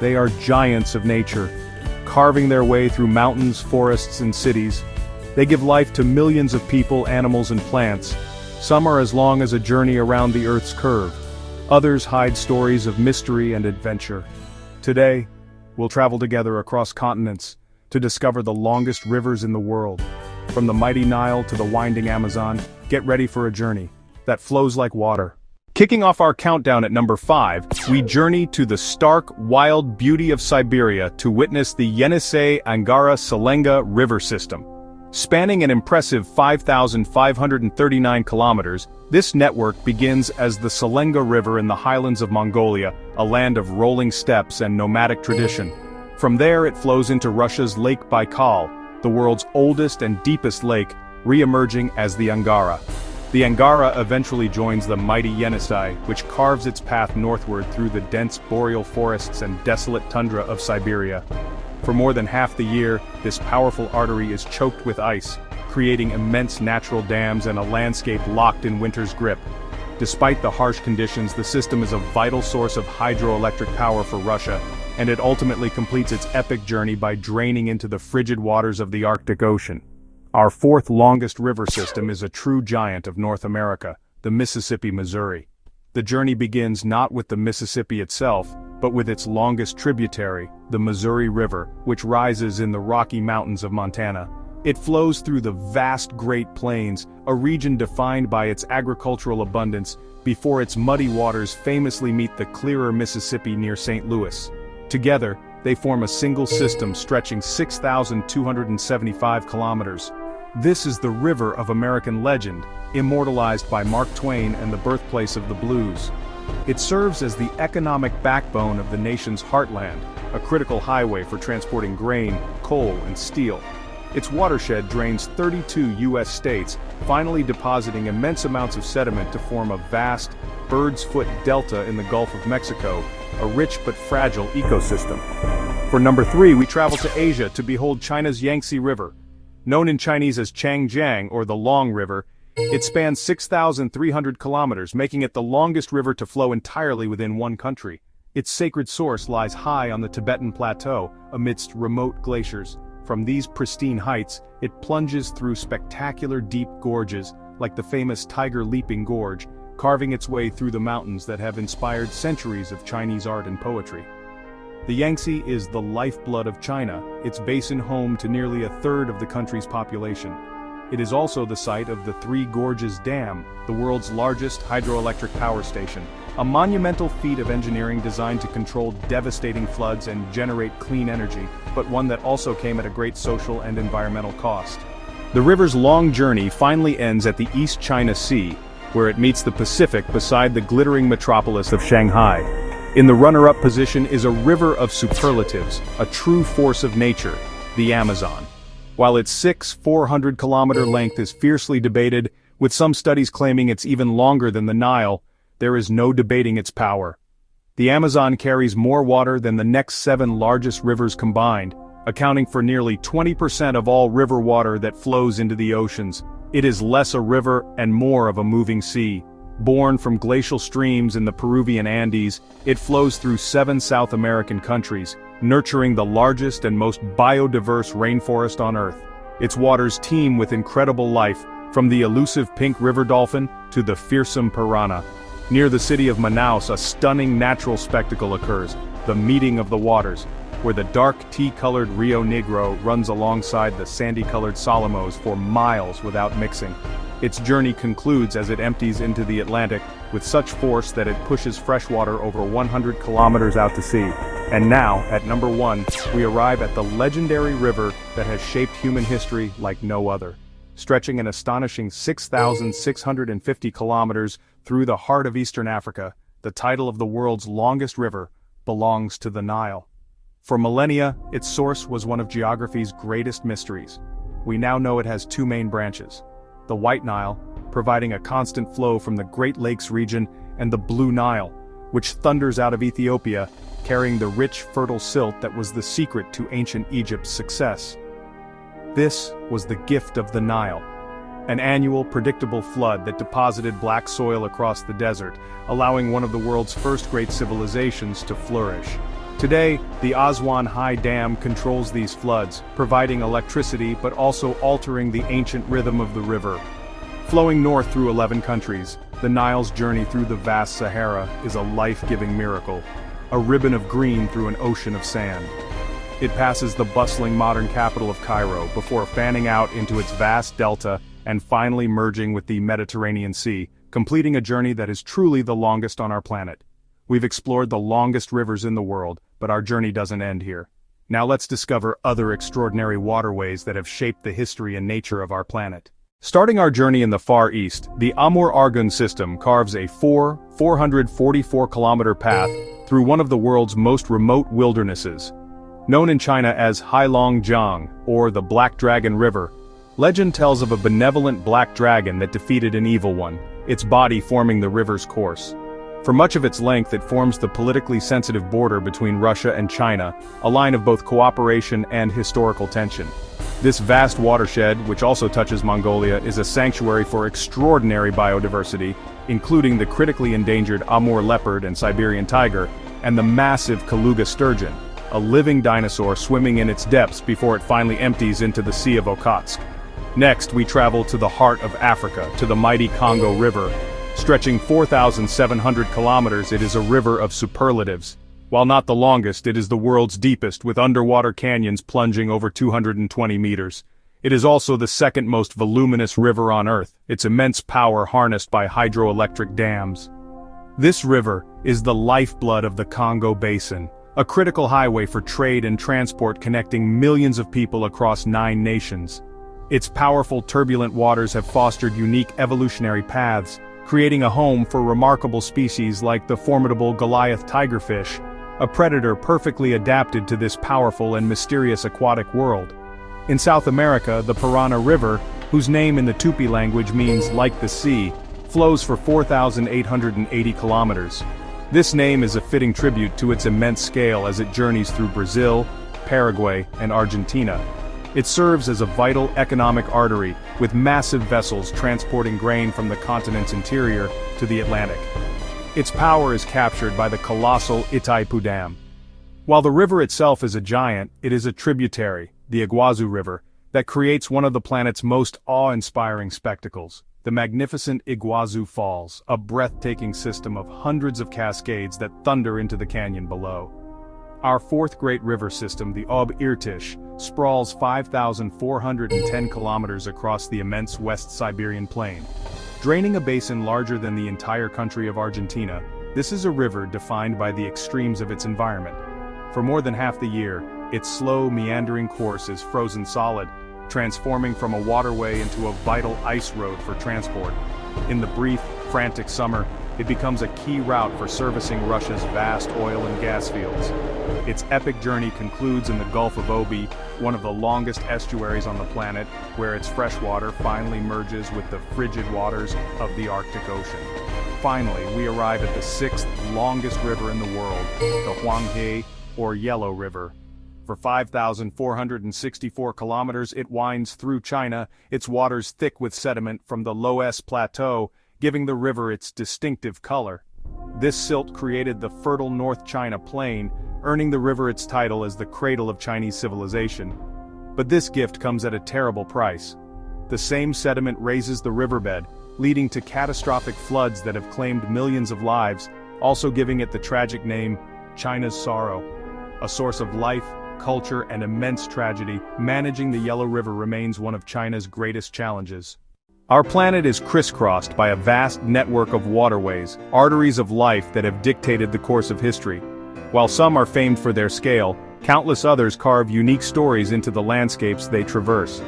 They are giants of nature, carving their way through mountains, forests, and cities. They give life to millions of people, animals, and plants. Some are as long as a journey around the Earth's curve. Others hide stories of mystery and adventure. Today, we'll travel together across continents to discover the longest rivers in the world. From the mighty Nile to the winding Amazon, get ready for a journey that flows like water. Kicking off our countdown at number 5, we journey to the stark, wild beauty of Siberia to witness the Yenisei-Angara-Salenga river system. Spanning an impressive 5,539 kilometers, this network begins as the Salenga River in the highlands of Mongolia, a land of rolling steppes and nomadic tradition. From there it flows into Russia's Lake Baikal, the world's oldest and deepest lake, re-emerging as the Angara. The Angara eventually joins the mighty Yenisei, which carves its path northward through the dense boreal forests and desolate tundra of Siberia. For more than half the year, this powerful artery is choked with ice, creating immense natural dams and a landscape locked in winter's grip. Despite the harsh conditions, the system is a vital source of hydroelectric power for Russia, and it ultimately completes its epic journey by draining into the frigid waters of the Arctic Ocean. Our fourth longest river system is a true giant of North America, the Mississippi-Missouri. The journey begins not with the Mississippi itself, but with its longest tributary, the Missouri River, which rises in the Rocky Mountains of Montana. It flows through the vast Great Plains, a region defined by its agricultural abundance, before its muddy waters famously meet the clearer Mississippi near St. Louis. Together, they form a single system stretching 6,275 kilometers. This is the river of American legend, immortalized by Mark Twain and the birthplace of the blues. It serves as the economic backbone of the nation's heartland, a critical highway for transporting grain, coal, and steel. Its watershed drains 32 U.S. states, finally depositing immense amounts of sediment to form a vast, bird's foot delta in the Gulf of Mexico, a rich but fragile ecosystem. For number 3, we travel to Asia to behold China's Yangtze River. Known in Chinese as Changjiang or the Long River, it spans 6,300 kilometers, making it the longest river to flow entirely within one country. Its sacred source lies high on the Tibetan Plateau, amidst remote glaciers. From these pristine heights, it plunges through spectacular deep gorges, like the famous Tiger Leaping Gorge, carving its way through the mountains that have inspired centuries of Chinese art and poetry. The Yangtze is the lifeblood of China, its basin home to nearly a third of the country's population. It is also the site of the Three Gorges Dam, the world's largest hydroelectric power station, a monumental feat of engineering designed to control devastating floods and generate clean energy, but one that also came at a great social and environmental cost. The river's long journey finally ends at the East China Sea, where it meets the Pacific beside the glittering metropolis of Shanghai. In the runner-up position is a river of superlatives, a true force of nature, the Amazon. While its 400-kilometer length is fiercely debated, with some studies claiming it's even longer than the Nile, there is no debating its power. The Amazon carries more water than the next 7 largest rivers combined, accounting for nearly 20% of all river water that flows into the oceans. It is less a river and more of a moving sea. Born from glacial streams in the Peruvian Andes, it flows through 7 South American countries, nurturing the largest and most biodiverse rainforest on Earth. Its waters teem with incredible life, from the elusive pink river dolphin to the fearsome piranha. Near the city of Manaus, a stunning natural spectacle occurs, the meeting of the waters, where the dark tea-colored Rio Negro runs alongside the sandy-colored Solomos for miles without mixing. Its journey concludes as it empties into the Atlantic with such force that it pushes fresh water over 100 kilometers out to sea. And now, at number 1, we arrive at the legendary river that has shaped human history like no other. Stretching an astonishing 6,650 kilometers through the heart of Eastern Africa, the title of the world's longest river belongs to the Nile. For millennia, its source was one of geography's greatest mysteries. We now know it has 2 main branches: the White Nile, providing a constant flow from the Great Lakes region, and the Blue Nile, which thunders out of Ethiopia, carrying the rich, fertile silt that was the secret to ancient Egypt's success. This was the gift of the Nile, an annual, predictable flood that deposited black soil across the desert, allowing one of the world's first great civilizations to flourish. Today, the Aswan High Dam controls these floods, providing electricity but also altering the ancient rhythm of the river. Flowing north through 11 countries, the Nile's journey through the vast Sahara is a life-giving miracle, a ribbon of green through an ocean of sand. It passes the bustling modern capital of Cairo before fanning out into its vast delta and finally merging with the Mediterranean Sea, completing a journey that is truly the longest on our planet. We've explored the longest rivers in the world, but our journey doesn't end here. Now let's discover other extraordinary waterways that have shaped the history and nature of our planet. Starting our journey in the Far East, the Amur-Argun system carves a 444-kilometer path through one of the world's most remote wildernesses. Known in China as Heilongjiang, or the Black Dragon River, legend tells of a benevolent black dragon that defeated an evil one, its body forming the river's course. For much of its length it forms the politically sensitive border between Russia and China, a line of both cooperation and historical tension. This vast watershed, which also touches Mongolia, is a sanctuary for extraordinary biodiversity, including the critically endangered Amur leopard and Siberian tiger, and the massive Kaluga sturgeon, a living dinosaur swimming in its depths before it finally empties into the Sea of Okhotsk. Next, we travel to the heart of Africa, to the mighty Congo River. Stretching 4,700 kilometers, it is a river of superlatives. While not the longest, it is the world's deepest, with underwater canyons plunging over 220 meters. It is also the second most voluminous river on Earth, its immense power harnessed by hydroelectric dams. This river is the lifeblood of the Congo Basin, a critical highway for trade and transport connecting millions of people across 9 nations. Its powerful turbulent waters have fostered unique evolutionary paths, creating a home for remarkable species like the formidable Goliath tigerfish, a predator perfectly adapted to this powerful and mysterious aquatic world. In South America, the Parana River, whose name in the Tupi language means like the sea, flows for 4,880 kilometers. This name is a fitting tribute to its immense scale as it journeys through Brazil, Paraguay, and Argentina. It serves as a vital economic artery, with massive vessels transporting grain from the continent's interior to the Atlantic. Its power is captured by the colossal Itaipu Dam. While the river itself is a giant, it is a tributary, the Iguazu River, that creates one of the planet's most awe-inspiring spectacles, the magnificent Iguazu Falls, a breathtaking system of hundreds of cascades that thunder into the canyon below. Our fourth great river system, the Ob-Irtish, sprawls 5,410 kilometers across the immense West Siberian plain. Draining a basin larger than the entire country of Argentina, this is a river defined by the extremes of its environment. For more than half the year, its slow, meandering course is frozen solid, transforming from a waterway into a vital ice road for transport. In the brief, frantic summer, it becomes a key route for servicing Russia's vast oil and gas fields. Its epic journey concludes in the Gulf of Obi, one of the longest estuaries on the planet, where its fresh water finally merges with the frigid waters of the Arctic Ocean. Finally, we arrive at the 6th longest river in the world, the Huanghe, or Yellow River. For 5,464 kilometers, it winds through China, its waters thick with sediment from the Loess Plateau, giving the river its distinctive color. This silt created the fertile North China Plain, earning the river its title as the cradle of Chinese civilization. But this gift comes at a terrible price. The same sediment raises the riverbed, leading to catastrophic floods that have claimed millions of lives, also giving it the tragic name, China's Sorrow. A source of life, culture, and immense tragedy, managing the Yellow River remains one of China's greatest challenges. Our planet is crisscrossed by a vast network of waterways, arteries of life that have dictated the course of history. While some are famed for their scale, countless others carve unique stories into the landscapes they traverse.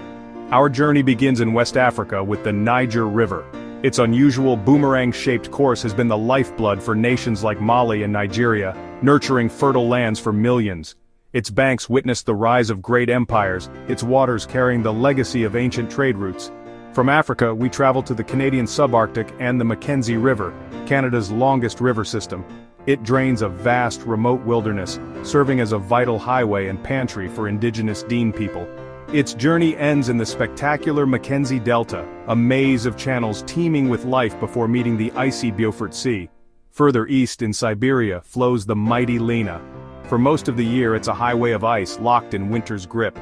Our journey begins in West Africa with the Niger River. Its unusual boomerang-shaped course has been the lifeblood for nations like Mali and Nigeria, nurturing fertile lands for millions. Its banks witness the rise of great empires, its waters carrying the legacy of ancient trade routes. From Africa, we travel to the Canadian subarctic and the Mackenzie River, Canada's longest river system. It drains a vast, remote wilderness, serving as a vital highway and pantry for indigenous Dene people. Its journey ends in the spectacular Mackenzie Delta, a maze of channels teeming with life before meeting the icy Beaufort Sea. Further east in Siberia flows the mighty Lena, For most of the year it's a highway of ice locked in winter's grip.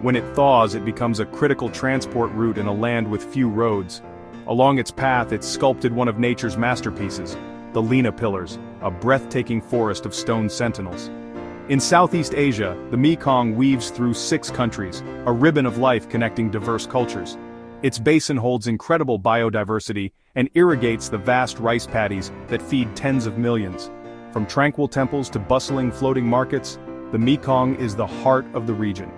When it thaws it becomes a critical transport route in a land with few roads. Along its path it's sculpted one of nature's masterpieces, the Lena Pillars, a breathtaking forest of stone sentinels. In Southeast Asia, the Mekong weaves through 6 countries, a ribbon of life connecting diverse cultures. Its basin holds incredible biodiversity and irrigates the vast rice paddies that feed tens of millions. From tranquil temples to bustling floating markets, the Mekong is the heart of the region.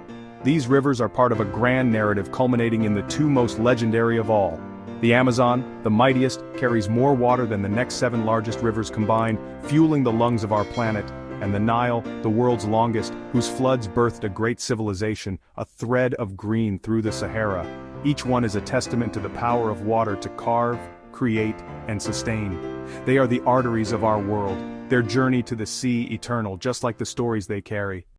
These rivers are part of a grand narrative culminating in the 2 most legendary of all. The Amazon, the mightiest, carries more water than the next 7 largest rivers combined, fueling the lungs of our planet, and the Nile, the world's longest, whose floods birthed a great civilization, a thread of green through the Sahara. Each one is a testament to the power of water to carve, create, and sustain. They are the arteries of our world, their journey to the sea eternal, just like the stories they carry.